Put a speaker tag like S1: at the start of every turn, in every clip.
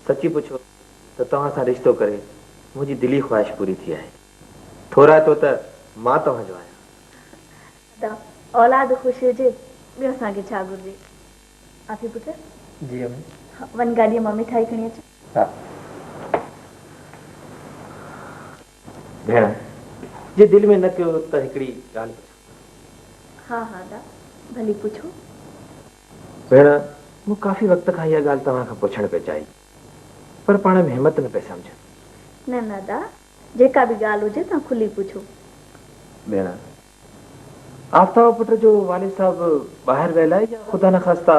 S1: सची पुछो तो तव्हां सां रिश्तो करे मुंहिंजी दिली ख्वाहिश पूरी थी आहे। थोरा तो त मां तव्हांजो आहियां।
S2: औलाद ख़ुशि हुजे ॿियो असांखे छा घुरिजे। आफी पुट
S1: जी अम्मी।
S2: वञ गाॾीअ मां मिठाई खणी अच।
S1: हा भेण जे दिलि में न कयो त हिकिड़ी ॻाल्हि पुछां।
S2: हा हा दा भली पुछो।
S1: भेण मूं काफ़ी वक़्त खां इहा ॻाल्हि तव्हां खां पुछण पे चाहिए पर पाण में हिमत न पे सम्झ।
S2: न न दा जेका बि ॻाल्हि हुजे तव्हां खुली पुछो।
S1: भेण आफ्ताब पुट जो वालिद साहब ॿाहिरि वियल आहे या ख़ुदा न ख़ास्ता।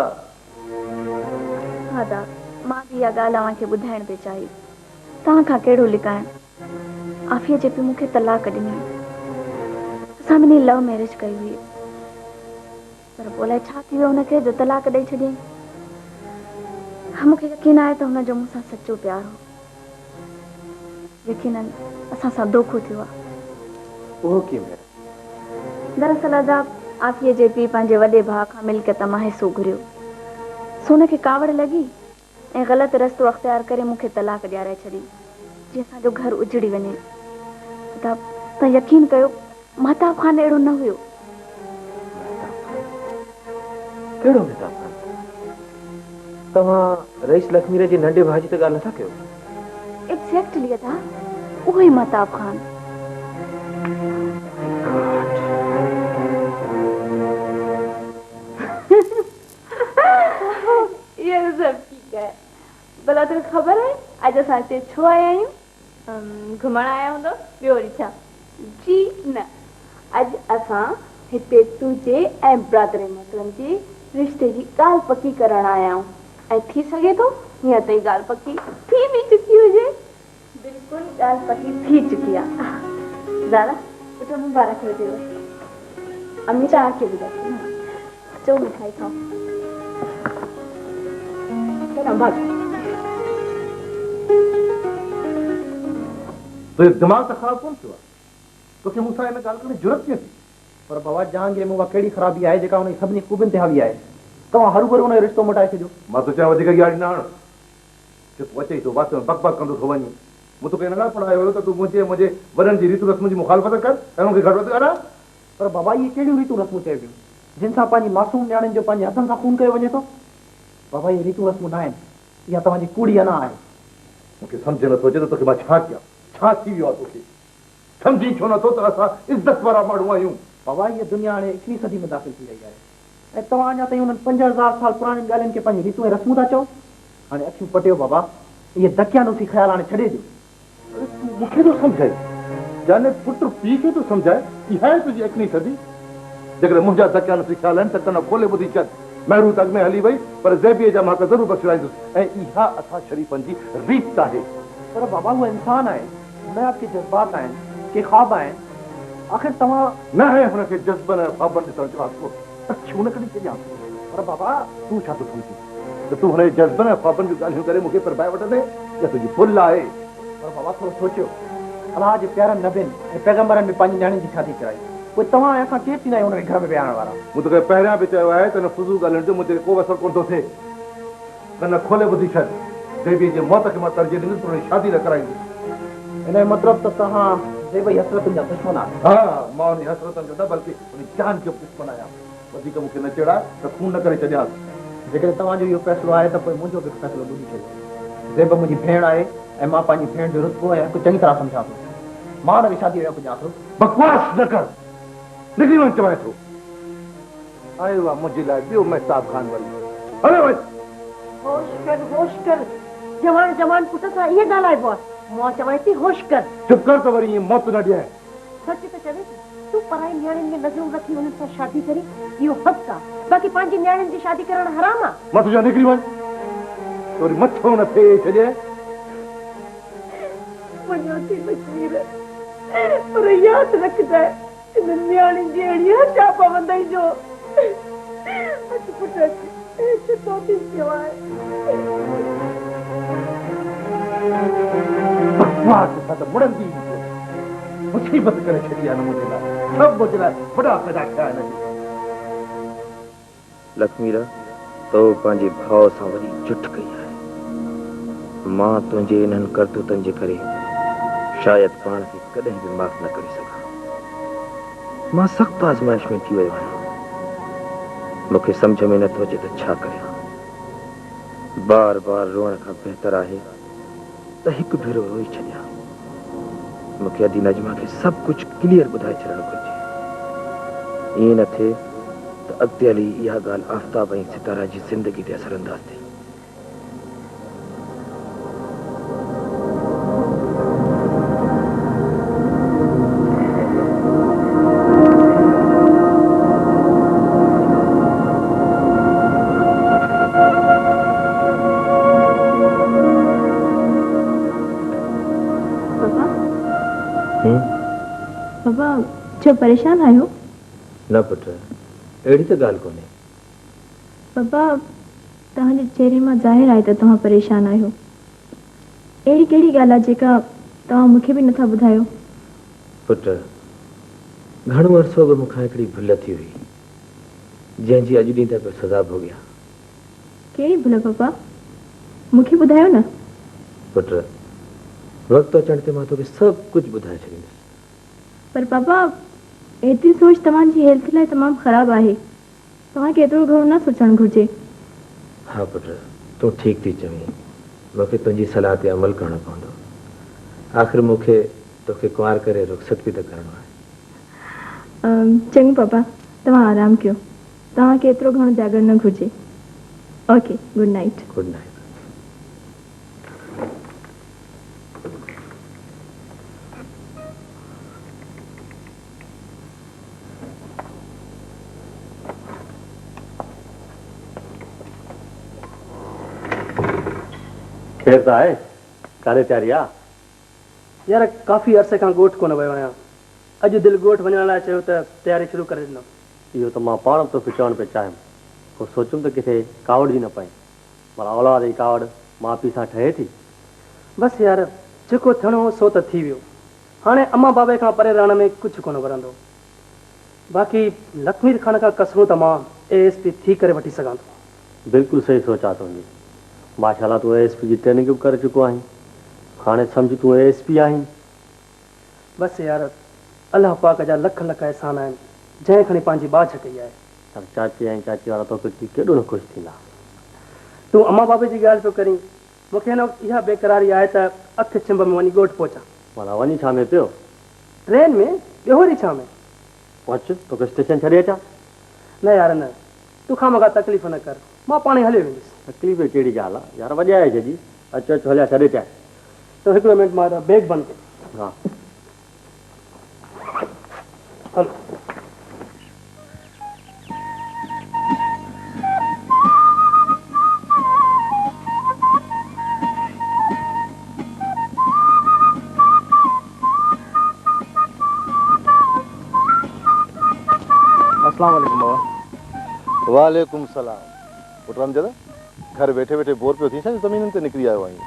S2: हा दा मां बि इहा ॻाल्हि तव्हांखे ॿुधाइण पे चाहिए। तव्हां खां कहिड़ो लिकाइण। आफ़िया जे पई मूंखे तलाक ॾिनी। असां ॿिन्ही लव मैरिज कई हुई पर पोइ अलाए छा थी वियो हुनखे जो तलाक ॾेई छॾियईं। मूंखे यकीन आहे त हुनजो मूंसां सचो प्यार हो। यकीनन असां सां धोखो थियो आहे।
S1: उहो कीअं?
S2: दरअसल आदाब आफ़िया जे पीउ पंहिंजे वॾे भाउ खां मिल्कियत मां हिसो घुरियो। सोन खे कावड़ लॻी ऐं ग़लति रस्तो अख़्तियार करे मूंखे तलाक ॾियाराए छॾी जीअं असांजो घर उजड़ी वञे। तव्हां यकीन कयो महताब ख़ान अहिड़ो न हुयो।
S1: कहिड़ो महताब ख़ान? तव्हां रईस लखमीर जे नंढे भाउ जी त ॻाल्हि नथा कयो?
S2: एग्ज़ैक्टली अदा उहो ई महताब ख़ान। ये सब ठीक है। भला तुझे खबर है आज असां हिते छो आया आहियूं? घुमण आया हूंदो ॿियो वरी छा? जी न अॼु असां हिते तुंहिंजे ऐं ब्रदर मोहतरम जी रिश्ते जी ॻाल्हि पकी करण आया आहियूं ऐं थी सघे थो हीअं ताईं ॻाल्हि पकी थी बि चुकी हुजे। बिल्कुलु ॻाल्हि पकी थी चुकी आहे। दादा पुटु मुबारक हुजेव। अम्मी तव्हांखे ॿुधायो अचो मिठाई खाओ।
S3: तो दिमाग तो खराब कौन थियो तोखे मूंसां हिन ॻाल्हि करण जी ज़रूरत कीअं थी? पर बाबा जहांगीर में उहा कहिड़ी ख़राबी आहे जेका हुन सभिनी खूबियुनि ते हावी आहे। तव्हां हरू भरू हुनजो रिश्तो मोटाए छॾियो। मां तो चाहियां वधीक ॻाल्हि न आण तूं अचई थो वास्तव में बक बक कंदो थो वञी। मूं तोखे न पढ़ायो हुयो त तूं मुंहिंजे वॾनि जी रीतू रस्म जी मुखालफ़त कर ऐं हुनखे घटि वधि ॻाल्हाए। पर बाबा इहे कहिड़ियूं रीतू रस्मूं चइबियूं जिन सां पंहिंजी मासूम न्याणियुनि जो पंहिंजे हथनि सां खून कयो वञे थो? बाबा इहे रीतू रस्मूं न आहिनि। इहा तव्हांजी कूड़ी अना आहे। मूंखे सम्झ नथो अचे त तोखे मां छा कयां। छा थी वियो आहे तोखे? सम्झी छो नथो त असां इज़त वारा माण्हू आहियूं। बाबा इहा दुनिया हाणे 21वीं सदी में दाख़िल थी रही आहे ऐं तव्हां अञा ताईं हुननि 5000 साल पुराणियुनि ॻाल्हियुनि खे पंहिंजी रीतू ऐं रस्मूं था चओ। हाणे अखियूं पटियो बाबा। इहे दकियानूसी ख़्याल हाणे छॾे ॾियो। मूंखे थो सम्झाए जाने पुट पीउ खे थो सम्झाए इहा आहे तुंहिंजी 21वीं सदी। जेकॾहिं मुंहिंजा दकियानूसी ख़्याल आहिनि त कन खोले ॿुधी छॾ। महिरू त अॻ में हली वई पर ज़ैबीअ जा मां ज़रूरु बख़्शिराईंदुसि ऐं इहा असां शरीफ़नि जी रीत आहे। पर बाबा उहा इंसान आहे हुनजा के जज़्बात आहिनि के ख़्वाब आहिनि। आख़िर तव्हां न आहे हुनखे जज़्बनि ऐं ख़्वाबनि ॾिसण जो हक़ त छो न कढी छॾियां। पर बाबा तूं छा थो सम्झी त तूं हुनजे जज़्बनि ऐं ख़्वाबनि जूं ॻाल्हियूं करे मूंखे परबाए वठंदे या तुंहिंजी भुल आहे। पर बाबा थोरो सोचियो अलाह जे प्यारनि नबियुनि ऐं पैगंबरनि में पंहिंजी न्याणियुनि जी शादी कराई पोइ तव्हां ऐं असां केरु थींदा आहियूं हुनखे घर में विहारण वारा? मूं तोखे पहिरियां बि चयो आहे त हिन फुज़ूल ॻाल्हियुनि जो मुंहिंजे को असरु कोन थो थिए। कन खोले ॿुधी छॾ। ज़ैबीअ जे मौत खे मां तरजीह ॾींदुसि पर हुनजी शादी न कराईंदुसि। हिन जो मतिलबु त तव्हां ज़ैबई हसरतुनि जा दुश्मन आहियो। हा मां उन हसरतुनि जो न बल्कि उन जान जो दुश्मन आहियां। वधीक मूंखे न चढ़ा त खून न करे छॾियांसि। जेकॾहिं तव्हांजो इहो फ़ैसिलो आहे त पोइ मुंहिंजो बि फ़ैसिलो ॿुधी छॾियो। ज़ैब मुंहिंजी भेण आहे ऐं मां पंहिंजी भेण जो रुतबो ऐं हक़ चङी तरह सम्झां थो। मां हुनखे शादी जो हक़ ॾियां थो। बकवास न कर निकिरी वञ चवां थो। आयो आहे मुंहिंजे लाइ ॿियो महताब ख़ान वरी। हले वञ।
S4: होश कर जवान जवान पुट सां इहे ॻाल्हाइबो आहे। मां चवां थी होश कर।
S3: चुप कर त वरी ईअं मौत न ॾियां।
S4: सच त चवे तूं पराई न्याणियुनि में नज़रूं रखी हुननि सां शादी करी इहो हक़ आहे। बाक़ी पंहिंजी न्याणियुनि जी शादी करणु हराम आहे।
S3: मां तुंहिंजा निकिरी वञ वरी मथो न फेरे छॾे।
S4: वञो थी बशीर पर यादि रखजांइ इन न्याणियुनि जी अहिड़ी हचा पवंदई जो अच पुट छो थी थियो आहे।
S3: बकवास सां त मुड़ंदी मुसीबत करे छॾी आहे न मुंहिंजे लाइ। सभु मुंहिंजे लाइ वॾा पैदा थिया आहिनि।
S1: लक्ष्मीरा तो पंहिंजे भाउ सां वरी झुठ कई आहे। मां तुंहिंजे इन्हनि करतूतनि जे करे शायद पाण खे कॾहिं बि माफ़ न करे सघां। मां सख़्त आज़माइश में थी वियो आहियां। मूंखे सम्झ में नथो अचे त छा करियां। बार बार रोअण खां बहितर आहे त हिकु भेरो रोई छॾियां। मूंखे अदी नजमा खे सभु कुझु क्लियर ॿुधाए छॾणु घुरिजे। ईअं न थिए त अॻिते हली इहा ॻाल्हि आफ़ताब ऐं सितारा जी ज़िंदगी ते असरअंदाज़ थिए।
S2: पापा छो परेशान आहियो?
S1: न पुट, अहिड़ी त ॻाल्हि कोन्हे।
S2: पापा तव्हांजे चेहरे मां ज़ाहिर आहे त तव्हां परेशान आहियो। अहिड़ी कहिड़ी ॻाल्हि आहे जेका तव्हां मूंखे बि नथा ॿुधायो?
S1: पुट, घणो अरसो अॻु मूंखां हिकिड़ी भुल थी हुई जंहिंजी अॼु ॾींहं त पियो सज़ा भोॻियां।
S2: कहिड़ी भुल पापा? मूंखे ॿुधायो न।
S1: पुट, वक़्तु अचण ते मां तोखे सभु कुझु ॿुधाए छॾींदुसि।
S2: पर पापा एतिरी सोच तव्हांजी हेल्थ लाइ तमामु ख़राबु आहे। तव्हांखे एतिरो घणो न सोचणु घुरिजे।
S1: हा पुट, तूं ठीकु थी चवीं। मूंखे तुंहिंजी सलाह ते अमल करणो पवंदो। आख़िर मूंखे तोखे कुंवार करे रुख़सत बि त करणो आहे।
S2: चङो पापा, तव्हां आराम कयो। तव्हांखे एतिरो घणो जागरणु न घुरिजे। Okay, good night.
S1: Good night.
S3: केर त आहे? काॾे तयारी आहे? यार काफ़ी अरसे खां ॻोठ कोन वियो आहियां। अॼु दिलि ॻोठ वञण लाइ चयो त तयारी शुरू करे ॾिनो। इहो त मां पाण तोखे चवणु पियो चाहियां। पोइ सोचुमि त किथे कावड़ जी न पए। भला औलाद जी कावड़ माउ पीउ सां ठहे थी? बसि यार, जेको थियणो हो सो त थी वियो। हाणे अम्मा बाबे खां परे रहण में कुझु कोन वणंदो। बाक़ी लक्ष्मी खान खां कसरूं त मां ASP थी करे वठी सघां थो। बिल्कुलु सही सोचा तुंहिंजी। माशाल्लाह तूं ASP जी ट्रेनिंग बि करे चुको आहीं। हाणे सम्झ तूं ASP आहीं। बसि यार, अलाह पाक जा लख लख एहसान आहिनि जंहिं खणी पंहिंजी बाछ कई आहे। पर चाची ऐं चाची वारा तोखे केॾो न ख़ुशि थींदा। तूं अम्मा बाबे जी ॻाल्हि पियो करीं। मूंखे हिन वक़्तु इहा बेक़रारी आहे त अखि छिंभ में वञी ॻोठ पहुचां। माना वञी छा में पियो? ट्रेन में, ॿियो वरी छा में? अचु तोखे स्टेशन छॾे अचां? न यार न, तूं खामख़ा तकलीफ़ न कर। मां पाणे हली वेंदुसि। तकलीफ़ कहिड़ी ॻाल्हि आहे यार, वॼाए जॾी। अचु अचु हलिया छॾे अचां। तो हिकिड़ो मिंट मां बैग बंदि कयो। हा हलो। अस्सलाम वालेकुम बाबा।
S5: वालेकुम सलाम। पुट रामजद, घर वेठे वेठे बोर पियो थी छा ज़मीनुनि ते निकिरी आयो आहीं?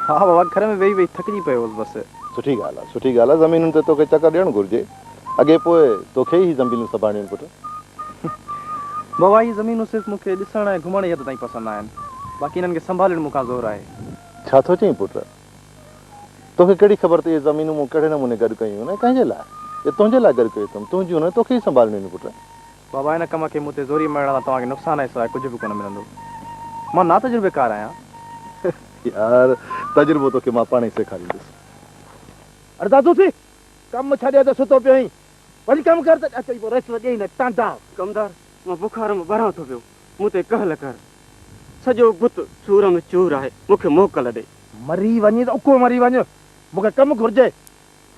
S3: हा बाबा, घर में वेही वेही थकिजी पियो हुउसि बसि।
S5: सुठी ॻाल्हि आहे, सुठी ॻाल्हि आहे। ज़मीनुनि ते तोखे चकर ॾियणु घुरिजे। अॻे पोइ तोखे ई ज़मीनूं संभालणियूं पुट।
S3: बाबा, ही ज़मीनूं सिर्फ़ु मूंखे ॾिसण ऐं घुमण जी हद ताईं पसंदि आहिनि। बाक़ी हिननि खे संभालणु मूंखां ज़ोर आहे।
S5: छा थो चईं पुट? तोखे कहिड़ी ख़बर त इहे ज़मीनूं मूं कहिड़े नमूने गॾु कयूं आहिनि? कंहिंजे लाइ? ये तुंहिंजे लाइ गॾु कयूं अथमि। तुंहिंजियूं न, तोखे ई संभालणियूं आहिनि पुट।
S3: बाबा, हिन कम खे मूं ते ज़ोरी मरण सां तव्हांखे नुक़सानु आहे सवाइ कुझु बि कोन मिलंदो। मां ना तजुर्बेकार आहियां।
S5: यार, तजुर्बो तोखे मां पाण ई सेखारींदुसि।
S6: अरे दादू थी कमु छॾे त सुतो पियो आहीं। वरी कमु कर त अचई पोइ रेस्ट ॾेई न टांटा।
S7: कमदार, मां बुखार में बरां थो पियो। मूं ते कहल कर। सॼो गुत सूर में चूर आहे। मूंखे मोकल ॾे।
S6: मरी वञी त उको मरी वञ। मूंखे कमु घुरिजे।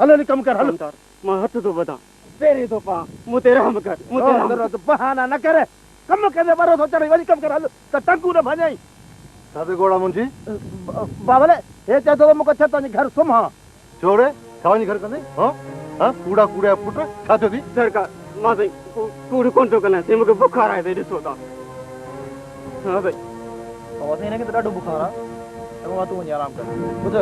S6: हल हली कमु कर। हल
S7: कमदार, मां हथ थो वधां।
S6: पहिरीं थो पा।
S7: मूं ते रहम कर। मूं ते रहम कर।
S6: बहाना न करे। कमु कंदे बरो थो चढ़ी। वरी कमु कर। हल त टंकू न भॼाई।
S5: छा थी गोड़ा मुंहिंजी?
S6: बाबले हे चए थो मूंखे छा तुंहिंजे घर सुम्हां।
S5: छोड़े छा वञी घर कंदे? हाँ कूड़ा कूड़ा पुट छा थियो थी?
S7: सरकार, मां साईं कूड़ कोन थो कयां। साईं मूंखे बुखार आहे। साईं ॾिसो तव्हां। हा साईं।
S3: बाबा, हिनखे त ॾाढो बुखार आहे। चङो आहे तूं वञी आराम कर। ॿुध,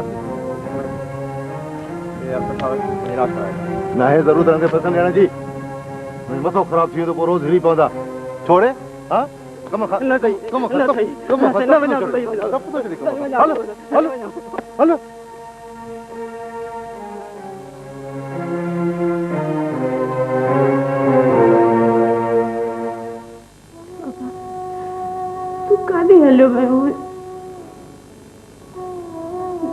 S5: न आहे ज़रूरत हिनखे पैसनि ॾियण जी। मथो ख़राबु थी वेंदो पोइ रोज़ हिरी पवंदा। छोड़े हाँ कम खा
S7: न कई
S5: कम खा
S7: न थई
S5: कम खा
S7: न वञा थई
S5: सब तो छड़ी कम हलो हलो हलो
S4: तू काॾे हलियो वियो हुए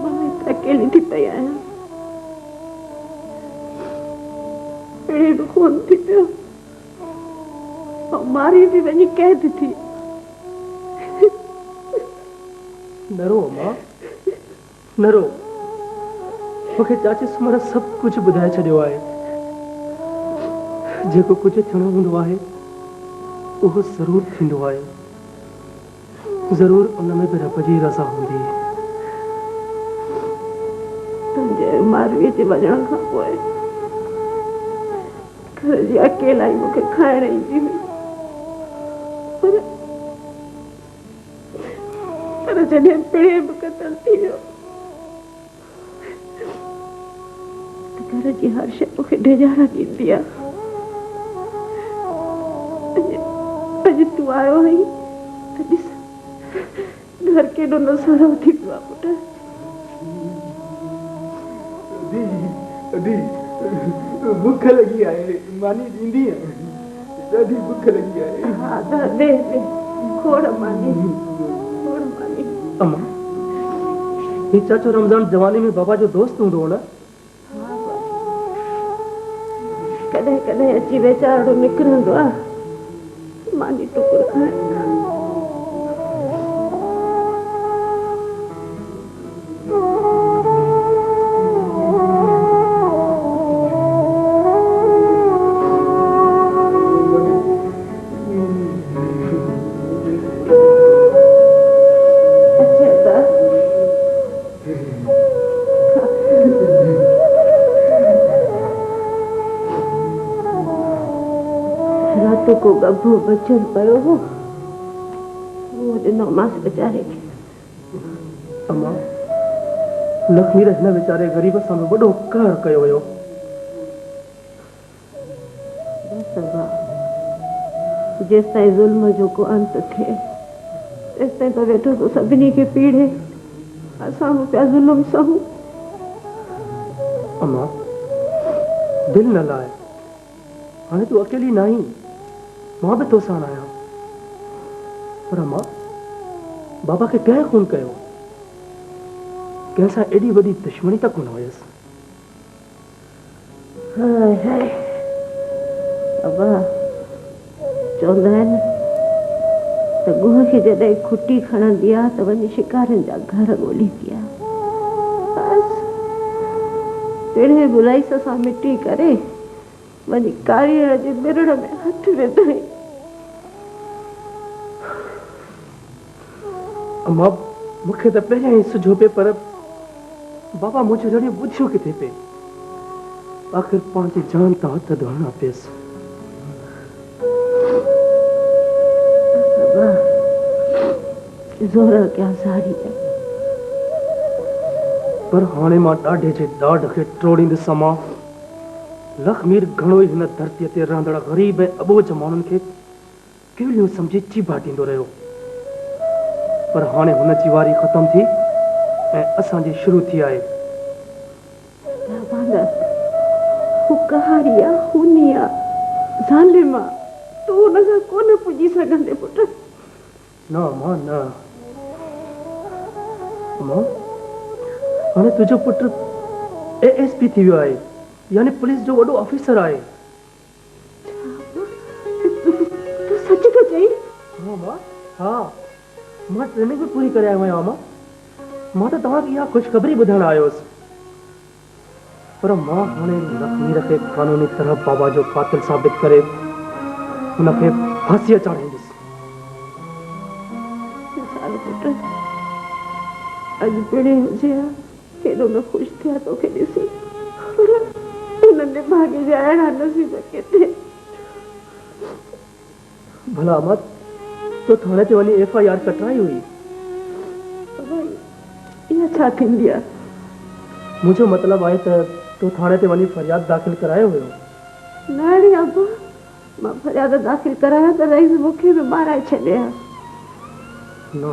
S4: मां अकेली थी पई आहियां अहिड़े बि खून थी पियो ऐं मारी बि वञी कैद थी
S8: न रो मां न रो मूंखे चाची सुमर सभु कुझु ॿुधाए छॾियो आहे जेको कुझु थियणो हूंदो आहे उहो ज़रूरु थींदो आहे ज़रूरु उन में बि रब जी रज़ा हूंदी
S4: तुंहिंजे मारवीअ जे वञण खां पोइ घर जी अकेलाई मूंखे खाइण ईंदी हुई पर जॾहिं पिणे बि क़तल थी वियो त घर जी हर शइ मूंखे ढेजारा ॾींदी आहे अॼु तूं आयो आहीं त ॾिस घर केॾो नज़ारो थी पियो आहे पुटु
S8: बुख लगी आहे मानी ॾींदी ॾाढी बुख लगी आहे
S4: हा दे खोड़ मानी
S8: अम्मा ये चाचो रमजान जवानी में बाबा जो दोस्त हूंदो हो न
S4: कॾहिं कॾहिं अची वेचारो निकिरंदो आहे मानी टुकुर खाइण को गभो बचल पियो हो वो ॾिनो मांसि वीचारे खे
S8: अम्मा लक्ष्मीर हिन वीचारे ग़रीब सां वॾो कहर कयो वियो
S4: जेसि ताईं ज़ुल्म जो को अंत थिए तेसि ताईं त वेठो तो सभिनी खे पीड़े असां बि पिया ज़ुल्म सहूं
S8: अम्मा दिलि न लाए हाणे तूं अकेली न आहीं मां बि तो सां आहियां पर अम्मा बाबा खे कंहिं खून कयो कंहिंसां एॾी वॾी दुश्मनी त कोन हुयसि
S4: हाय हाय बाबा चवंदा आहिनि त गुह खे जॾहिं खुटी खणंदी आहे त वञी शिकारनि जा घर ॻोल्हींदी आहे बसि पिणे बुलाईस सां मिटी करे वञी कारीअ जे मिरण में हथ विधई
S8: अम्मा मूंखे त पहिरियां ई सुझो पिए पर बाबा मुंहिंजो जॾहिं ॿुधियो किथे पे आख़िर पंहिंजी जान तां हथ धोइणा पियसि
S4: बाबा ज़ोर क्या सारी है
S8: पर हाणे मां ॾाढे जे ॾाढ खे टोड़ींदुसि मां लखमीर घणो ई हिन धरतीअ ते रहंदड़ ग़रीब ऐं अबोझ माण्हुनि खे केलियूं सम्झी चीबाटींदो रहियो पर हाणे हुन जी वारी ख़तम थी ऐं असांजी शुरू थी आहे
S4: हू कहाड़ी आहे खूनी आहे ज़ालिम आहे तूं हुन सां कोन पुॼी सघंदे पुटु
S8: न मां न मां हाणे तुंहिंजो पुटु ASP थी वियो आहे यानी पुलिस जो वॾो ऑफिसर आहे
S4: तूं सच थो चई
S8: हाँ मां हाँ मां ट्रेनिंग भी पूरी करे आयो आहियां मां त तव्हांखे इहा ख़ुशख़बरी ॿुधाइण आयो हुअसि पर मां हाणे लखमीर खे क़ानूनी तरह बाबा जो कातिल साबित करे हुनखे फांसीअ चाढ़ींदुसि
S4: पुटु अॼु पिणे हुजे हा केॾो न ख़ुशि थिया तोखे ॾिसी नंढे भागे जा अहिड़ा नसीब किथे
S8: भला अहमद तो थाणे ते वञी FIR कटाई हुई
S4: इहा छा थींदी आहे
S8: मुंहिंजो मतिलबु आहे त तो थाणे ते वञी फरियाद दाख़िल करायो हुयो
S4: न रे अबा मां फरियाद दाख़िल कराया त रईस मूंखे बि माराए छॾिया
S8: ना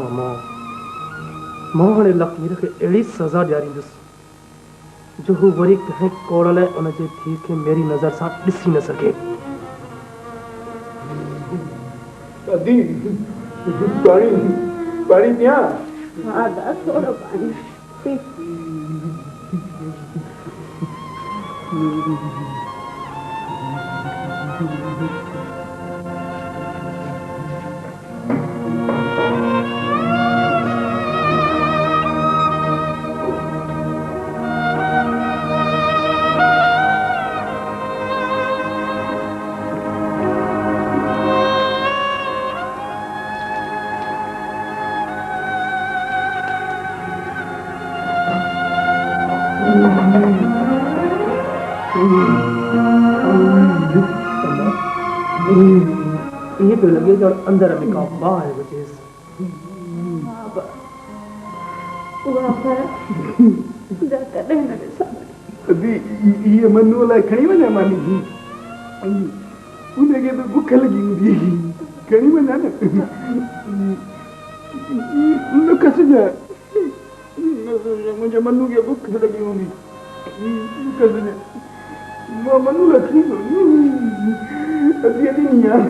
S8: मां हाणे लखमीर खे अहिड़ी सज़ा ॾियारींदुसि जो हू वरी कंहिं कोड़ लाइ उन जे धीउ खे मेरी नज़र सां ॾिसी न सघे।
S6: दादी पानी पानी पिया?
S4: हाँ दा थोड़ा पानी पी।
S8: ये तो लगे जो अंदर में का बाहर बचेस
S6: अभी ये मनु वाला खड़ी वञा मानी उनखे तो बुख लगी हूंदी खड़ी वञा न न कसजा मुंहिंजे मनु खे बुख लगी हूंदी कसजा मां मनु लखी अभी नहीं यार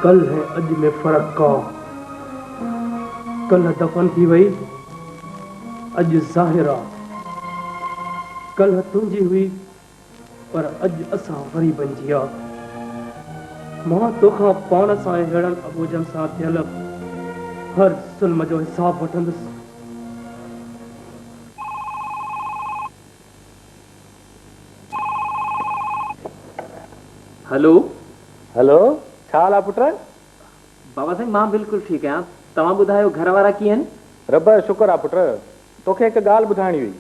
S8: कल है अज में फर्क का। कल दफन थी वही अज ज़ाहिरा। कल तुंहिंजी हुई पर अज असां वरी बणिजी मां तोखां पाण सां अहिड़नि अबूजनि सां थियल हर ज़ुल्म जो हिसाब वठंदुसि।
S9: हेलो
S3: हेलो छा हाल आहे पुट?
S9: बाबा साईं मां बिल्कुलु ठीकु आहियां। तव्हां ॿुधायो घर वारा कीअं आहिनि?
S3: रब जो शुक्र आहे पुट। तोखे हिकु ॻाल्हि ॿुधाइणी हुई।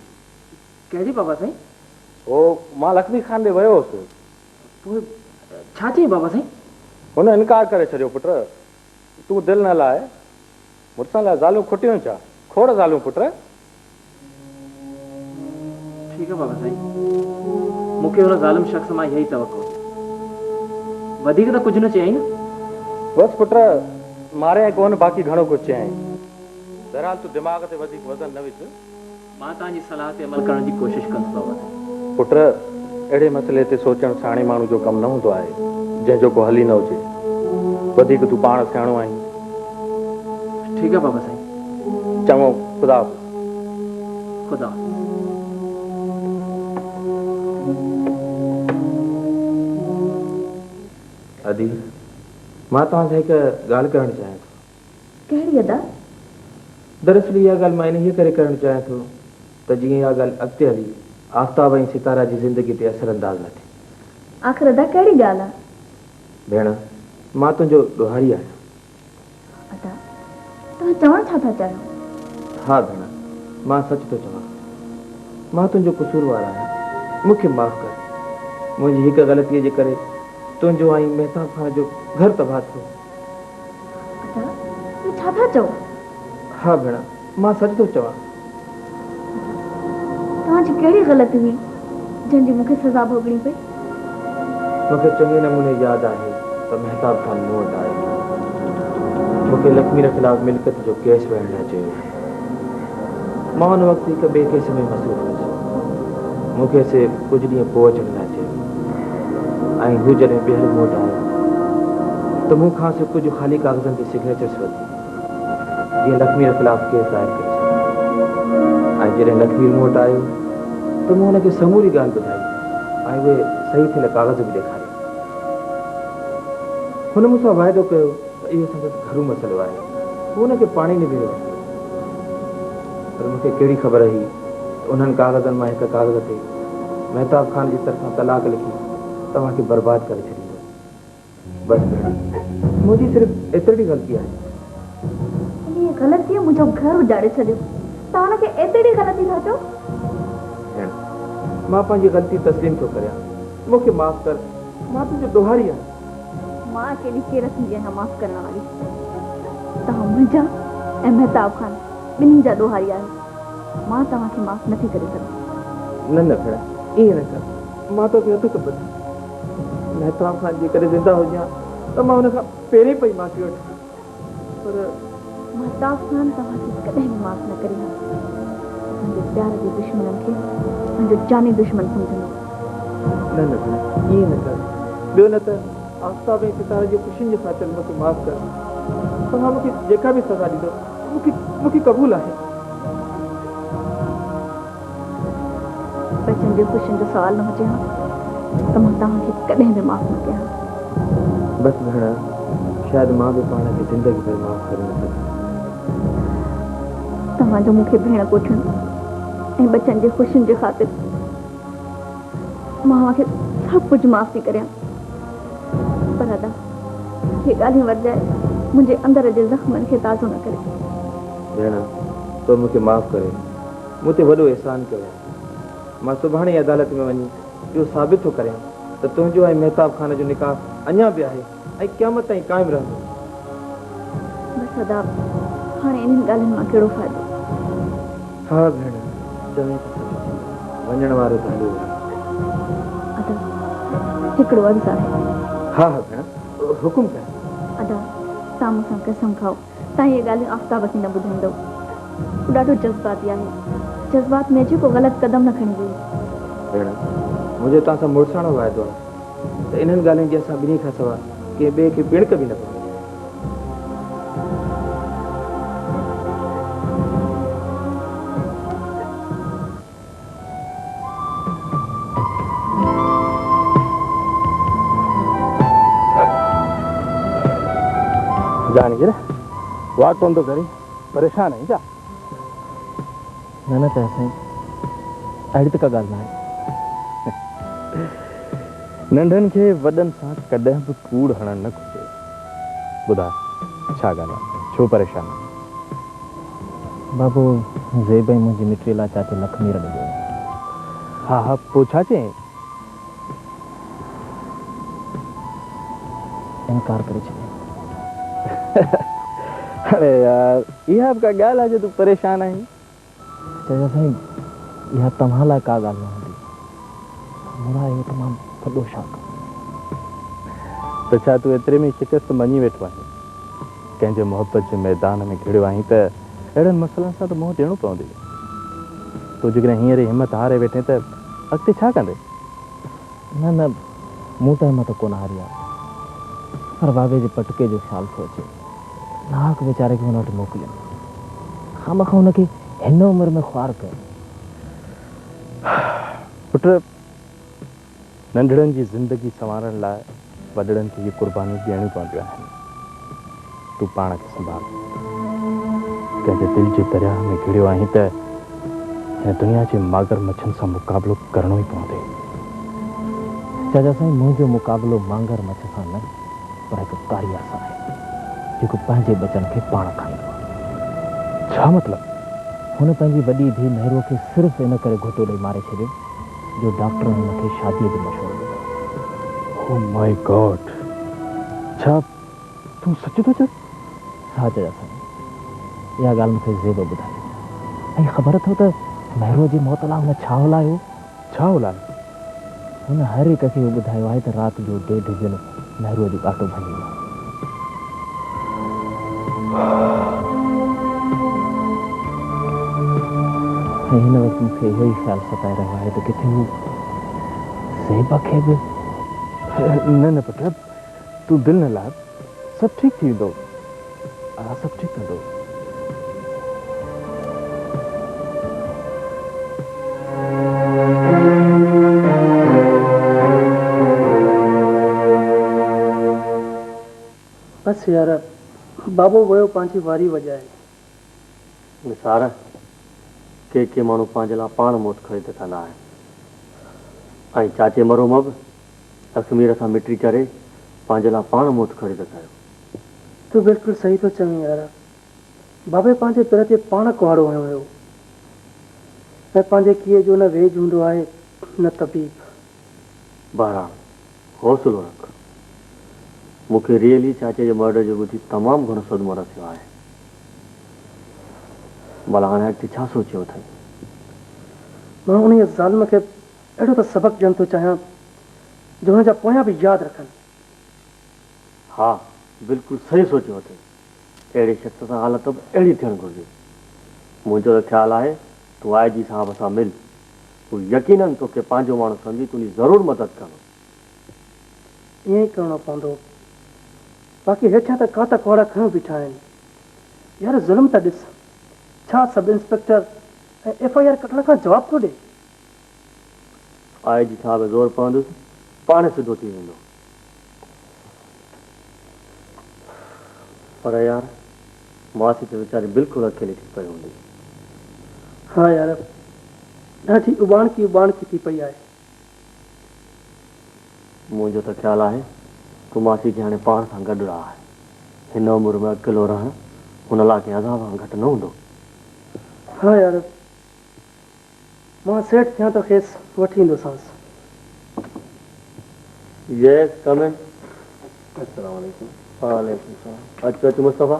S9: कहिड़ी बाबा साईं?
S3: ओ मां लक्ष्मी खान ॾे वियो हुउसि।
S9: पोइ छा चई बाबा साईं?
S3: हुन इनकार करे छॾियो पुट। तूं दिलि न लाए मुड़ुस लाइ ज़ालूं खुटियूं छा खोड़ ज़ालूं पुट।
S9: ठीकु आहे बाबा साईं मूंखे हुन ज़ालिम शख़्स मां इहा ई तवक़ो वधीक त कुझु न चयई न।
S3: बसि पुट मारे कोन बाक़ी घणो कुझु चयई। बहरहाल तूं दिमाग़ ते वधीक वज़न न विझ।
S9: मां तव्हांजी सलाह ते अमल करण जी कोशिशि कंदुसि बाबा साईं।
S3: पुट अहिड़े मसइले ते सोचणु साणे माण्हू जो कमु न हूंदो आहे जंहिंजो को हल ई न हुजे। वधीक तूं पाण सियाणो आहीं।
S9: ठीकु आहे बाबा साईं।
S3: चङो ख़ुदा
S9: ख़ुदा।
S1: अदी मां तव्हांखे हिकु ॻाल्हि करणु चाहियां थो।
S2: कहिड़ी अदा?
S1: दरअसल इहा ॻाल्हि मां इन करे करणु चाहियां थो त जीअं इहा ॻाल्हि अॻिते हली आफ्ताब ऐं सितारा जी ज़िंदगी ते असर अंदाज़ न थिए।
S2: आख़िर अदा कहिड़ी ॻाल्हि आहे?
S1: भेण मां तुंहिंजो ॾोहारी आहियां।
S2: अदा तव्हां चवण छा था चाहियो?
S1: हा भेण मां सच थो चवां। मां तुंहिंजो कसूरवार आहियां। मूंखे माफ़ कर। मुंहिंजी हिकु ग़लतीअ जे करे तुंहिंजो ऐं मेहताब खान जो घर तबाह थियो।
S2: अदा तूं छा था चओ?
S1: हा भेण मां सच थो चवां।
S2: तव्हांजी कहिड़ी ग़लती हुई जंहिंजी मूंखे सज़ा भोगणी पई?
S1: मूंखे चङे नमूने यादि आहे त मेहताब खान मूं वटि आयो। मूंखे लक्ष्मीर ख़िलाफ़ मिल्कियत जो केस वेहण लाइ चयो। मां हुन वक़्तु हिकु ॿिए केस में मसरूफ़ हुयुसि। मूंखे से कुझु ॾींहं पोइ अचण लाइ चयो ऐं हू जॾहिं ॿीहर मूं वटि आयो त मूं खां से कुझु ख़ाली कागज़नि ते सिग्नेचर्स वरिती जीअं लक्ष्मीर ख़िलाफ़ केस दायर करे सघां। ऐं जॾहिं लक्ष्मीर मूं वटि आयो त मूं हुनखे समूरी ॻाल्हि ॿुधाई ऐं उहे सही थियल कागज़ बि ॾेखारिया। हुन मूंसां वाइदो कयो त इहो संदसि घरू मसइलो आहे हू हुनखे पाणी निभी वठंदो। पर मूंखे कहिड़ी ख़बर हुई त उन्हनि कागज़नि मां हिकु कागज़ ते मेहताब खान जी तरफ़ां तलाक लिखी तव्हांखे बर्बादु करे छॾींदो। बसि भेण मुंहिंजी सिर्फ़ु एतिरी ग़लती आहे।
S2: इन ग़लतीअ मुंहिंजो घर उजाड़े छॾियो। तव्हां हुनखे एतिरी ग़लती था चओ?
S1: भेण मां पंहिंजी ग़लती तस्लीम थो करियां। मूंखे माफ़ कर। मां तुंहिंजो ॾोहारी आहियां।
S2: मां केॾी केर थींदी आहियां माफ़ करण वारी? तव्हां मुंहिंजा ऐं मेहताब खान ॿिन्ही जा ॾोहारी आहियो। मां तव्हांखे माफ़ नथी करे सघां।
S1: न न भेण ईअं न कर। मां तोखे हथ थो ॿधां।
S9: महताब खान जे करे ज़िंदा हुजां त मां हुन खां पहिरीं पई माफ़ी वठां, पर
S2: महताब खान तव्हांखे कॾहिं बि माफ़ न करे हा। पंहिंजे प्यार जे दुश्मननि खे पंहिंजो जानी दुश्मन सम्झंदो।
S9: न न भेण, ईअं न कर। ॿियो न त आफ़ताब ऐं सितारे जी ख़ुशियुनि जे ख़ातिर मूंखे माफ़ कर। तव्हां मूंखे जेका बि सज़ा ॾींदो मूंखे क़बूल आहे।
S2: बचनि जी ख़ुशियुनि जो सवाल न हुजे हा त मां तव्हांखे कॾहिं बि माफ़ न कयां।
S9: बसि भेण, शायदि मां बि पाण खे ज़िंदगी भर माफ़ करे न सघां।
S2: तव्हांजो मूंखे भेण कोठियुनि ऐं बचनि जी ख़ुशियुनि जे ख़ातिर मां तव्हांखे सभु कुझु माफ़ थी करियां, पर अदा इहे ॻाल्हियूं वरजाए मुंहिंजे अंदर जे ज़ख़्मनि खे ताज़ो न करे।
S9: भेण, तो मूंखे माफ़ करे, मूं ते वॾो एहसान कयो। मां सुभाणे अदालत में वञी इहो साबित थो करियां त तुंहिंजो ऐं महताब खान जो निकाह अञा बि आहे ऐं क़यामत ताईं क़ाइमु रहंदो।
S2: बसि अदा हाणे इन्हनि ॻाल्हियुनि मां कहिड़ो फ़ाइदो?
S9: हा भेण, चवे वञण वारो त हलियो वियो।
S2: अदा हिकिड़ो अर्ज़ु आहे।
S9: हा हा भेण, हुकुम कयो।
S2: अदा तव्हां मूंसां कसम खाओ तव्हां इहे ॻाल्हियूं आफ़ताब खे न ॿुधाईंदव। हू ॾाढो जज़्बाती आहे, जज़्बात में अची को ग़लति क़दम न खणी वेही।
S9: भेण, मुंहिंजो तव्हां सां मुड़ुसाणो वाइदो आहे त इन्हनि ॻाल्हियुनि जी असां ॿिन्ही खां सवाइ कंहिं ॿिए खे पिणक बि न पवंदी।
S6: जानिए वाट कोन तो करी, परेशान है क्या?
S9: न न त साईं, अहिड़ी त का ॻाल्हि न आहे।
S5: नंढनि खे वॾनि सां कॾहिं बि कूड़ हणणु न घुरिजे। ॿुधा छा ॻाल्हि आहे, छो परेशान आहे?
S9: बाबू ज़ेबई मुंहिंजी मिटीअ लाइ चाचे लखमीर ॾिनो।
S5: हा हा, पोइ छा चयईं?
S9: इनकार करे छॾियो।
S5: अरे यार, इहा बि का ॻाल्हि आहे जो तूं परेशान आहीं?
S9: चयो साईं, इहा तव्हां लाइ का ॻाल्हि न हूंदी, मुड़ा इहो तमामु वॾो शौक़ु।
S5: त छा तूं एतिरे में शिकस्त मञी वेठो आहीं? कंहिंजे मोहबत जे मैदान में घिड़ियो आहीं त अहिड़नि मसइलनि सां त मुंहुं ॾियणो पवंदी। तूं जेकॾहिं हींअर हिमत हारे वेठे त अॻिते छा कंदे?
S9: न न, मूं त हिमत कोन हारी आहे, पर बाबे जे पटके जो ख़्यालु थो अचे। नाहक वीचारे खे हुन वटि मोकिलियो, खामखा हुनखे हिन उमिरि में ख़्वार कयो।
S5: पुट, नंढड़नि जी ज़िंदगी संवारण लाइ वॾड़नि खे इहे क़ुर्बानियूं ॾियणियूं पवंदियूं आहिनि। तूं पाण खे संभाल। कंहिंजे दिलि जे दरिया में घिड़ियो आहीं त हिन दुनिया जे मागर मच्छनि सां मुक़ाबिलो करणो ई पवंदे।
S9: चाचा साईं, मुंहिंजो मुक़ाबिलो मांगर मच्छ सां न, पर हिकु कारिया सां आहे जेको पंहिंजे बचनि खे पाण खाईंदो आहे।
S5: छा मतिलबु?
S9: हुन पंहिंजी वॾी धीउ नेहरू खे सिर्फ़ु इन करे घुटो ॾेई मारे छॾियो जो डॉक्टर हुनखे शादीअ जो मशवरो ॾिनो।
S5: ओ माय गॉड, छा तूं सच थो चए?
S9: हा चाचा साईं, इहा ॻाल्हि मूंखे ज़ेब ॿुधाई। ऐं ख़बर अथव त नेहरू जी मौत लाइ हुन छा हलायो?
S5: छा हलायो?
S9: हुन हर हिक खे इहो ॿुधायो आहे त राति जो 1:30 दिन नेहरूअ जो ॾाटो भञी वियो। ऐं हिन वक़्तु मूंखे इहो ई ख़्यालु सताए रहियो आहे त किथे हू ज़ेब खे बि।
S5: न न पुट, तूं दिलि न लाइ, सभु ठीकु थी वेंदो। हा, सभु ठीकु थींदो।
S8: बस यार, बाबो वियो पंहिंजी वारी वॼाए।
S7: निसार के माण्हू पंहिंजे लाइ पाण मौत ख़रीद कंदा आहिनि, ऐं चाचे मरो मब लक्ष्मीर सां मिटी करे पंहिंजे लाइ पाण मौत ख़रीद कयो।
S8: तूं बिल्कुलु सही थो चवीं यार। बाबे पंहिंजे पेर ते पाण कुहाड़ो हयो हुयो ऐं पंहिंजे कीअ जो न वेझ हूंदो आहे न तबीब।
S7: बहरहाल हौसलो रख। मूंखे रियली चाचे जे मर्डर जो ॿुधी तमामु घणो सदमो रसियो आहे। भला हाणे अॻिते छा सोचियो अथई?
S8: मां उन ज़ालिम खे अहिड़ो त सबक़ ॾियणु थो चाहियां जो हुन जा पोयां बि यादि रखनि।
S7: हा बिल्कुलु सही सोचियो अथई। अहिड़े शख़्स सां हालत बि अहिड़ी थियणु घुरिजे। मुंहिंजो त ख़्यालु आहे तूं आई जी साहब सां मिल। तूं यकीननि तोखे पंहिंजो माण्हू सम्झी तुंहिंजी ज़रूरु मदद कंदो।
S8: ईअं ई करिणो पवंदो। बाक़ी हेठियां त काता कोड़ा खयूं बीठा आहिनि। यार ज़ुल्म त ॾिस। छा सब इंस्पेक्टर ऐं FIR कटण खां जवाब थो ॾे?
S7: आई जी साहब ज़ोर पवंदुसि पाण सिधो थी वेंदो। पर यार मासी त वीचारी बिल्कुलु अकेली थी पई हूंदी।
S8: हाँ यार ॾाढी उबाणकी थी पई आहे।
S7: मुंहिंजो त ख़्यालु आहे तूं मासी खे हाणे पाण सां गॾु रह। हिन उमिरि में अकेलो रहणु हुन लाइ कंहिं अज़ाब घटि न हूंदो।
S8: हाँ यार मां सेठ थियां त खेसि वठी ईंदोसांसि।
S7: यस कम इन।
S3: अस्सलाम वालेकुम।
S7: वालेकुम सलाम। अचो अचो मुस्तफ़ा।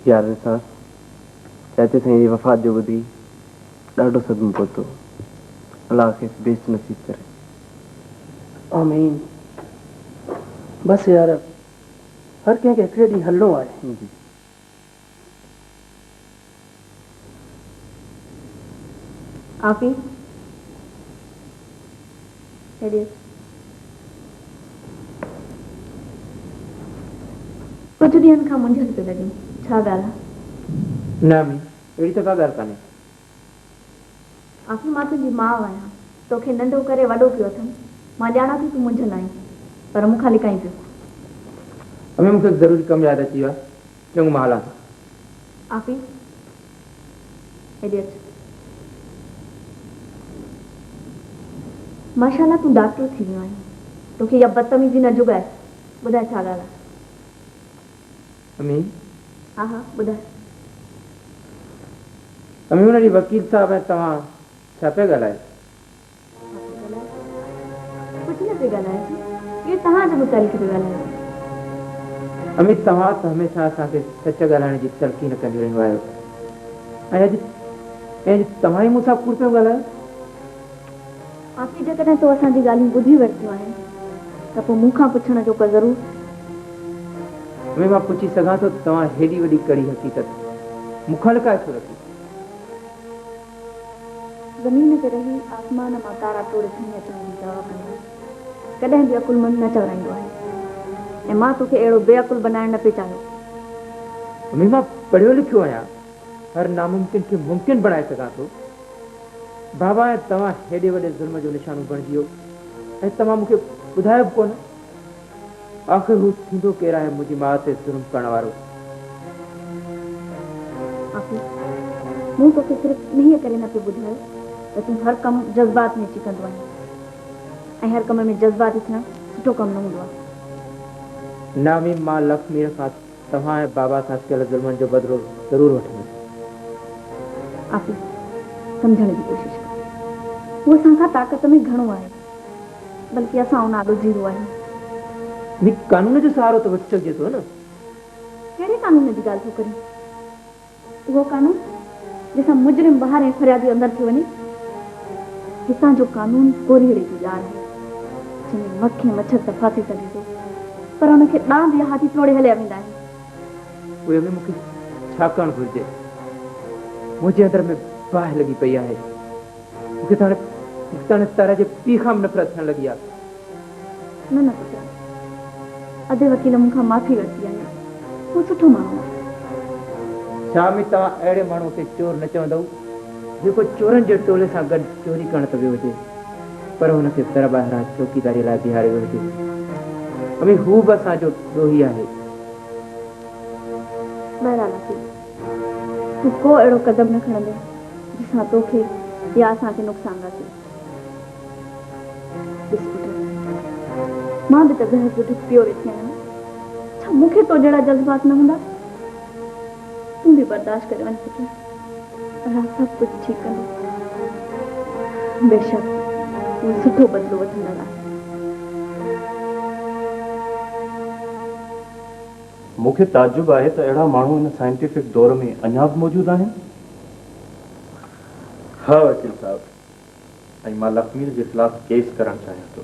S9: यार निसार चाचे साईं जी वफ़ात जो ॿुधी ॾाढो सदमो पहुतो। अलाह खेसि बेस्ट नसीब करे।
S8: आमीन। बस यार हर कंहिंखे हिकिड़े ॾींहुं हलणो आहे।
S2: आफ़ी हेॾे कुझु ॾींहंनि खां मुंझल पियो लॻे। छा ॻाल्हि आहे?
S9: न अम्मी अहिड़ी त का ॻाल्हि कान्हे।
S2: आफ़ी मां तुंहिंजी माउ आहियां। तोखे नंढो करे वॾो पियो अथमि। मां ॼाणां थी तूं मुंझल आहीं पर मूंखां लिकाई पियो।
S9: अम्मी मूंखे ज़रूरी कमु यादि अची वियो आहे। चङो मां हलां।
S2: आफ़ी हेॾे अच। माशाल्लाह तूं डॉक्टर थी वियो आहीं। तोखे इहा बदतमीज़ी न जुॻाए। ॿुधाए छा ॻाल्हि आहे?
S9: अम्मी
S2: हा हा ॿुधाए।
S9: अम्मी हुन ॾींहुं वकील साहब ऐं तव्हां छा पिया ॻाल्हायो?
S2: कुझु न पियो ॻाल्हाए। इहो तव्हांजे मुतालिक़ पियो ॻाल्हाए।
S9: अम्मी तव्हां त हमेशह असांखे सच ॻाल्हाइण जी तलक़ीन कंदी रहियो आहियो। ऐं अॼु तव्हां ई मूंसां कूड़ पियो ॻाल्हायो।
S2: आफ़ी जेकॾहिं तूं असांजी ॻाल्हियूं ॿुधी वरितियूं आहिनि त पोइ मूंखां पुछण जो को ज़रूरु।
S9: अम्मी मां पुछी सघां थो तव्हां हेॾी वॾी कड़ी हक़ीक़त मूंखां लिकाए छो रखी?
S2: ज़मीन ते रही आसमान मां तारा टोड़े खणी अचण जी दवा कंदो कॾहिं बि अकुलमंद न चवराईंदो आहे। ऐं मां तोखे अहिड़ो बेअकुल बनाइण न पियो चाहियो।
S9: अम्मी मां पढ़ियो लिखियो आहियां। हर नामुमकिन खे मुमकिन बणाए सघां थो। बाबा ऐं तव्हां हेॾे वॾे ज़ुल्म जो निशानो बणिजी वियो ऐं तव्हां मूंखे ॿुधायो बि कोन। आख़िर हू थींदो केरु आहे मुंहिंजी माउ ते ज़ुल्म करण वारो?
S2: मूं तोखे सिर्फ़ु इन्हीअ करे न पियो ॿुधायो त तूं हर कमु जज़्बात में अची कंदो आहीं ऐं हर कम में जज़्बाती थियणु सुठो कमु न हूंदो आहे।
S9: न अम्मी मां लख मीर खां तव्हां ऐं बाबा सां कयल ज़ुल्मनि जो बदिलो ज़रूरु वठंदुसि।
S2: आफ़ी सम्झण जी कोशिशि कर। उहो असां खां ताक़त में घणो आहे बल्कि असां उन आॾो ज़ीरो आहियूं।
S9: कानून जो सहारो त वठी सघिजे थो न।
S2: कहिड़े कानून जी ॻाल्हि थो करीं? उहो कानून जंहिंसां मुजरिम ॿाहिरि ऐं फरियादी अंदरि थी वञे। हितां जो कानून कोरीड़े जी ॼाण आहे जंहिंमें मक्खी मच्छर त फासी सघे थो पर हुनखे ॾांहुं बि हाथी तोड़े हलिया वेंदा आहिनि।
S9: उहे में मूंखे छा करणु घुरिजे? मुंहिंजे अंदरि में बाहि लॻी पई आहे। मूंखे त हाणे तारा जे पीउ खां बि नफ़रत थियणु लॻी आहे।
S2: न न पुटु अधे वकील मूंखां माफ़ी वरिती आहे। हू सुठो माण्हू आहे।
S9: छा में तव्हां अहिड़े माण्हू खे चोर न चवंदव जेको चोरनि जे टोले सां गॾु चोरी करण त वियो हुजे पर हुनखे दर ॿाहिरां चौकीदारी लाइ बीहारे वियो हुजे? अम्मी हू बि असांजो ॾोही आहे।
S2: बहरहाल तूं को अहिड़ो कदम न खणंदे जंहिंसां तोखे या असांखे नुक़सान न थिए। मां बि त घर जो ढिक पियो वेठी आहियां। छा मूंखे तो जहिड़ा जज़्बात न हूंदा? तूं बि बर्दाश्त करे वञ पुटु। अलाह सभु कुझु ठीकु कंदो। बेशक उहो सुठो बदिलो वठंदड़ आहे।
S5: मूंखे ताजुब आहे त अहिड़ा माण्हू हिन साइंटिफिक दौर में अञा बि मौजूदु आहिनि। हा वकील साहब, ऐं मां लक्ष्मीर जे ख़िलाफ़ केस करणु चाहियां थो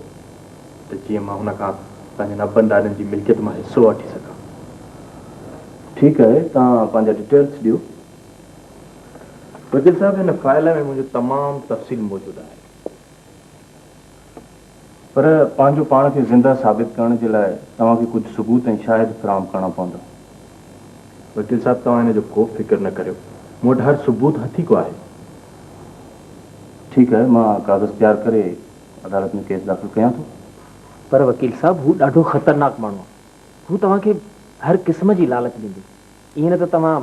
S5: त जीअं मां हुन खां पंहिंजे नबनि ॾाॾनि जी मिल्कियत मां हिसो वठी सघां। ठीकु आहे, तव्हां पंहिंजा डिटेल्स ॾियो। वकील साहब, हिन फाइल में मुंहिंजो तमामु तफ़सील मौजूदु आहे, पर पंहिंजो पाण खे ज़िंदा साबित करण जे लाइ तव्हांखे कुझु सबूत ऐं शाहिद फ़राहम करणा पवंदा। वकील साहब, तव्हां हिन जो को फिक्र न करियो, मूं वटि हर सबूत हथी को आहे। ठीकु आहे, मां कागज़ तयारु करे अदालत में केस दाख़िल कयां थो।
S1: पर वकील साहब, हू ॾाढो ख़तरनाक माण्हू आहे। हू तव्हांखे हर क़िस्म जी लालच ॾींदी। ईअं न त तव्हां।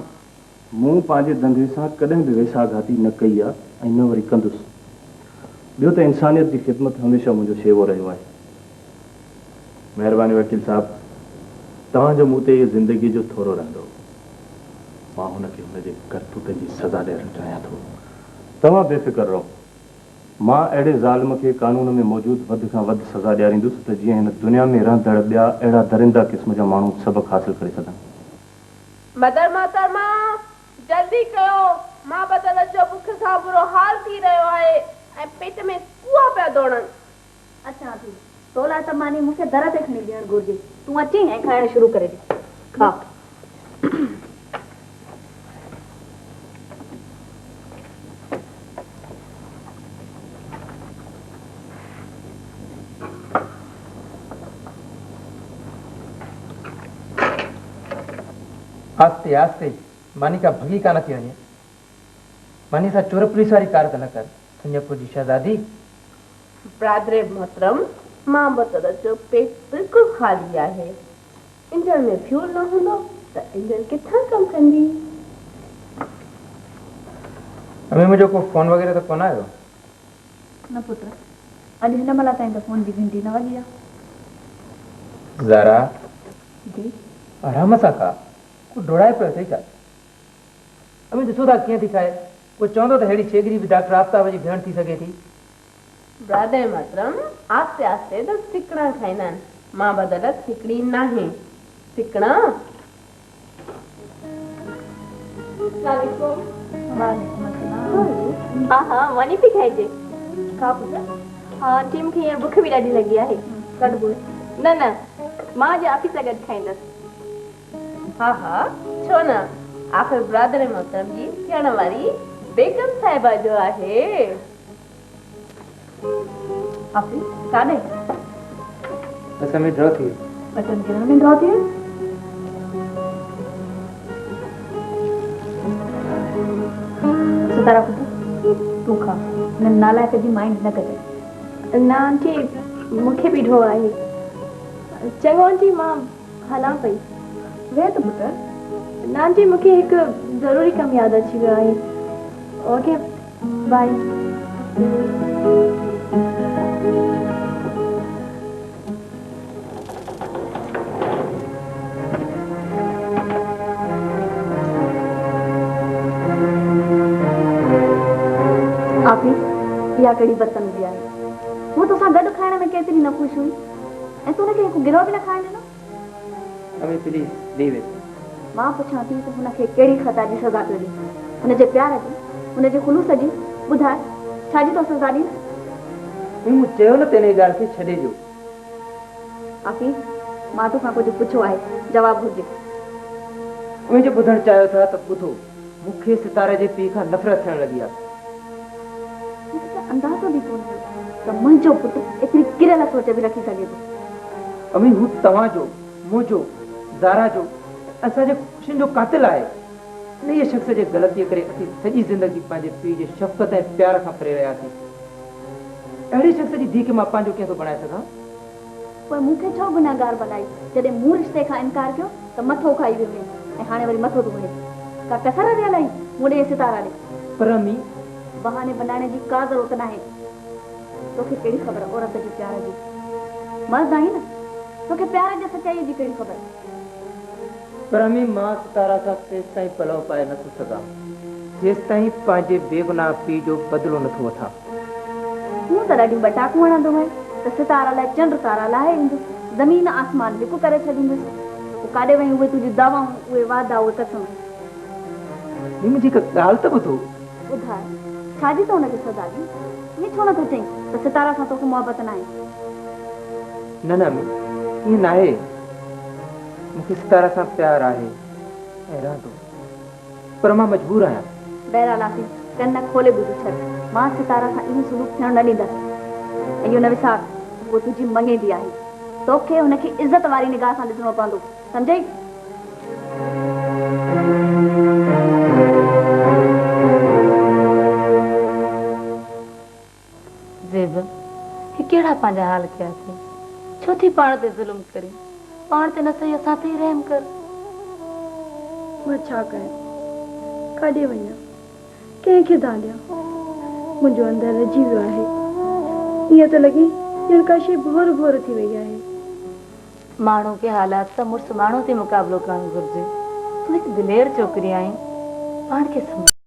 S5: मूं पंहिंजे धंधे सां कॾहिं बि वेसाघाती न कई आहे ऐं न वरी कंदुसि। ॿियो त इंसानियत जी ख़िदमत हमेशह मुंहिंजो शेवो रहियो आहे। महिरबानी वकील साहब, तव्हांजो मूं ते ज़िंदगी जो थोरो रहंदो। मां हुनखे हुनजे करतूतनि जी सज़ा ॾियणु चाहियां थो। तव्हां बेफ़िक्र रहो, मां अहिड़े ज़ालिम खे कानून में मौजूदु वधि खां वधि सज़ा ॾियारींदुसि त जीअं हिन दुनिया में रहंदड़ ॿिया अहिड़ा दरिंदा क़िस्म जा माण्हू सबक़ हासिल करे सघनि।
S2: मदर मोहतरमा, जल्दी कयो, मां बदल जो बुख सां बुरो हाल थी रहियो आहे ऐं पेट में कुआ पिया दौड़नि।
S10: अच्छा थी तोला त मानी मूंखे दर ते खणी ॾियणु घुरिजे। तूं अची ऐं खाइणु शुरू करे ॾे। खा।
S9: आस्ते आस्ते, मानी का भगी कान थी वञे। मानी सां चोर पुलिस वारी कार त न कर। सुञापुर जी शहज़ादी।
S2: ब्रादरे मोहतरम, मां बदल जो पेट बिल्कुलु ख़ाली आहे। इंजन में फ्यूल न हूंदो त इंजन किथां कमु कंदी?
S9: अमी, मुंहिंजो को फोन वग़ैरह त कोन आयो?
S10: न पुत्र, अॼु हिन महिल ताईं त फोन जी घंटी न वॼी आहे।
S9: ज़ारा
S10: जी
S9: आराम सां खा, को डोड़ाए पियो अथई छा? अमी, ॾिसो था कीअं थी खाए। को चवंदो त अहिड़ी छेगरी बि डॉक्टर आफ्ताब जी भेण थी सघे थी।
S2: ब्रादर मोहतरम, आस्ते आस्ते त सिकड़ा खाईंदा आहिनि। मां बदल सिकड़ी नाहे। सिकड़ा
S10: वालेकुम।
S2: हा वञी थी खाइजे।
S10: खा पुत्र।
S2: हाँ, टीम खे हींअर बुख बि ॾाढी लॻी आहे।
S10: कढ बोल।
S2: न, मां जे ऑफिस सां गॾु खाईंदसि। हा, छो न, आख़िर ब्रादर मोहतरम जी थियण वारी बेगम साहिबा जो आहे।
S10: ऑफिस काॾे?
S9: असां में ड्रॉ थी वियो।
S10: बटन किरण में ड्रॉ थी वियो? सितारा पुत्र, तूं खा। न नालायक जी माइंड न कजे।
S2: न आंटी, मूंखे बि ढो आहे। चङो आंटी, मां हलां पई।
S10: वे त पुत्र।
S2: न आंटी, मूंखे हिकु ज़रूरी कमु यादि अची वियो आहे। Okay, by.
S10: आफी, इहा कहिड़ी बदतमीज़ी आहे। हू तोसां गॾु खाइण में केतिरी न ख़ुशि हुई ऐं तूं हुनखे हिकु गिरह बि न खाइण ॾिनो।
S9: अमी प्लीज लीव इट।
S10: मां पुछां थी त हुनखे कहिड़ी ख़ता जी सज़ा पियो ॾे? हुनजे प्यार जी, हुनजे ख़ुलूस जी? ॿुधाए, छाजी तो सज़ा ॾी?
S9: मूं चयो न तेने ॻाल्हि खे छॾे ॾियो।
S10: आफी, मां तोखां कुझु पुछो आहे, जवाबु घुरिजे।
S9: मुंहिंजो ॿुधणु चाहियो था त ॿुधो। मूंखे सितारे जे पीउ खां नफ़रत थियण लॻी आहे।
S10: मूंखे त अंदाज़ो बि कोन्हे त मुंहिंजो पुटु एतिरी किरियल सोच बि रखी सघे थो।
S9: अमी, हू तव्हांजो, मुंहिंजो, ज़ारा जो, असांजे ख़ुशियुनि जो कातिल आहे। इन शख़्स जे ग़लतीअ करे असीं सॼी ज़िंदगी पंहिंजे पीउ जे शफ़क़त ऐं प्यार खां परे रहियासीं। अहिड़े शख़्स जी धीउ खे मां पंहिंजो कीअं थो बणाए सघां?
S10: पोइ मूंखे छो गुनाहगार बनाई? जॾहिं मूं रिश्ते खां इनकार कयो त मथो खाई वियो ऐं हाणे वरी मथो थो वणे। का कसर थियल आई मूं ॾे सितारा ॾे?
S9: पर अमी,
S10: बहाने बनाइण जी का ज़रूरत नाहे। तोखे कहिड़ी ख़बर औरत जे प्यार जी? मर्द आहीं न, तोखे प्यार जे सचाईअ जी कहिड़ी ख़बर?
S9: पर अमी, मां सितारा सां तेसि ताईं पलव पाए नथो सघां जेसि ताईं पंहिंजे बेगुनाह पीउ जो बदिलो नथो वठां।
S10: तूं त ॾाढी बटाकू हणंदो आहे त सितारा लाइ चंड तारा लाहे ईंदुसि, ज़मीन आसमान हिकु करे छॾींदुसि। पोइ काॾे वई उहे तुंहिंजी दवाऊं उहे वादा उहे कसम
S9: मुंहिंजी ॻाल्हि त ॿुधो
S10: ॿुधाए छाजी त हुनखे सदा ॾी ईअं छो नथो चई त सितारा सां तोखे मोहबत न आहे
S9: न न ईअं न आहे मूंखे सितारा सां प्यार आहे ऐं रहंदो पर मां मजबूर आहियां
S10: बहरहाल आसी कन खोले ॿुधी छॾ मां सितारा सां ईअं सुलूक थियण न ॾींदसि ऐं इहो न विसार उहो तुंहिंजी मङेंदी आहे तोखे हुनखे इज़त वारी निगाह सां ॾिसणो पवंदो सम्झई
S2: ज़ेब ही कहिड़ा पंहिंजा हाल कयासीं छो थी पाण ते ज़ुल्म करी पाण ते न सही असां ते ई रहम कर
S11: मां छा कयां काॾे वञा कंहिंखे दालियां मुंहिंजो अंदरि रहिजी वियो आहे ईअं त लॻे ॼण का शइ भोर भोर थी वई आहे
S2: माण्हू के हालात सां मुड़ुस माण्हू ते मुक़ाबिलो करणु घुरिजे तूं हिकु दिलेर छोकिरी आहीं पाण खे सम्झ